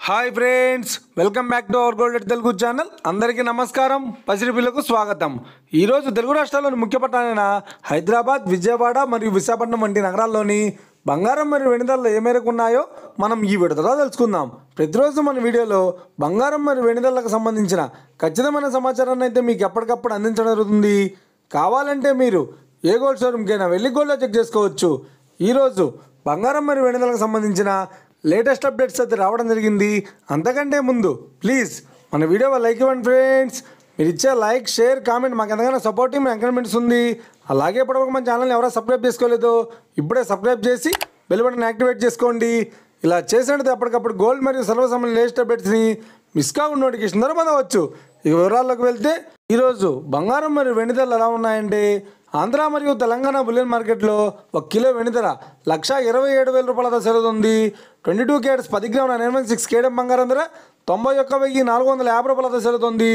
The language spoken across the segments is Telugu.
Hi friends, welcome back to our golden Telugu channel. అందరికీ నమస్కారం. పసిరిపిల్లకు స్వాగతం. ఈరోజు తెలుగు రాష్ట్రాల్లోని ముఖ్య పట్టణాలైన హైదరాబాద్, విజయవాడ మరియు విశాఖపట్నం వంటి నగరాల్లోని బంగారం మరియు వెండి ధరలు ఏ మేరకు ఉన్నాయో మనం ఈ వీడియోలో తెలుసుకుందాం. ప్రతిరోజు మన వీడియోలో బంగారం మరియు వెండి ధరలకు సంబంధించిన ఖచ్చితమైన సమాచారాన్ని అయితే మీకు ఎప్పటికప్పుడు అందించడం జరుగుతుంది. కావాలంటే మీరు ఏ గోల్డ్ షోరూమ్కైనా వెళ్ళి గోల్డ్లో చెక్ చేసుకోవచ్చు. ఈరోజు బంగారం మరియు వెండి ధరలకు సంబంధించిన లేటెస్ట్ అప్డేట్స్ అయితే రావడం జరిగింది. అంతకంటే ముందు ప్లీజ్ మన వీడియో లైక్ ఇవ్వండి ఫ్రెండ్స్. మీరు ఇచ్చే లైక్, షేర్, కామెంట్ మాకు ఎంతగానో సపోర్టింగ్, ఎంకరేజ్మెంట్స్ ఉంది. అలాగే ఇప్పటివరకు మన ఛానల్ని ఎవరైనా సబ్స్క్రైబ్ చేసుకోలేదో ఇప్పుడే సబ్స్క్రైబ్ చేసి బెల్ బటన్ యాక్టివేట్ చేసుకోండి. ఇలా చేసినట్టు ఎప్పటికప్పుడు గోల్డ్ మరియు సిల్వర్ సంబంధించిన లేటెస్ట్ అప్డేట్స్ని మిస్ కాకుండా నోటిఫికేషన్ ద్వారా పొందవచ్చు. ఇక వివరాల్లోకి వెళ్తే ఈరోజు బంగారం మరియు వెండి ధరలు ఎలా ఉన్నాయంటే, ఆంధ్ర మరియు తెలంగాణ బులియన్ మార్కెట్లో 1 కిలో వెండి ధర 1,27,000 రూపాయలతో సెలవుతుంది. 22 క్యారెట్స్ 10 గ్రాముల 916 కేడం బంగారం ధర 91,450 రూపాయలతో సెలవుతుంది.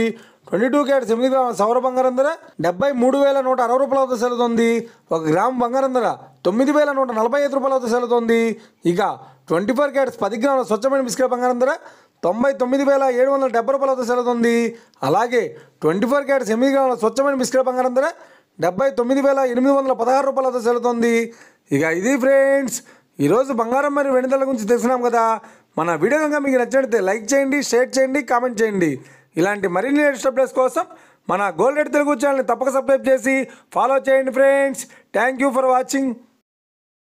22 క్యారెట్స్ 8 గ్రాముల సౌర బంగారం ధర 73,160 రూపాయలతో సెలవుతుంది. 1 గ్రాము బంగారం ధర 9,145 రూపాయలతో సెలవుతుంది. ఇక 24 క్యారెట్స్ 10 గ్రాముల స్వచ్ఛమైన బిస్కెట్ బంగారం ధర 99,770 రూపాయలతో సెలవుతుంది. అలాగే 24 క్యారెట్స్ 8 గ్రాముల స్వచ్ఛమైన బిస్కెట్ బంగారం ధర 79,816 రూపాయలతో సెలవుతుంది. ఇక ఇది ఫ్రెండ్స్, ఈరోజు బంగారం మరియు వెండి ధరల గురించి తెలిసినాం కదా. మన వీడియో కనుక మీకు నచ్చినట్లయితే లైక్ చేయండి, షేర్ చేయండి, కామెంట్ చేయండి. ఇలాంటి మరిన్ని లేటెస్ట్ అప్డేట్స్ కోసం మన గోల్డెడ్ తెలుగు ఛానల్ని తప్పక సబ్స్క్రైబ్ చేసి ఫాలో చేయండి friends. Thank you for watching.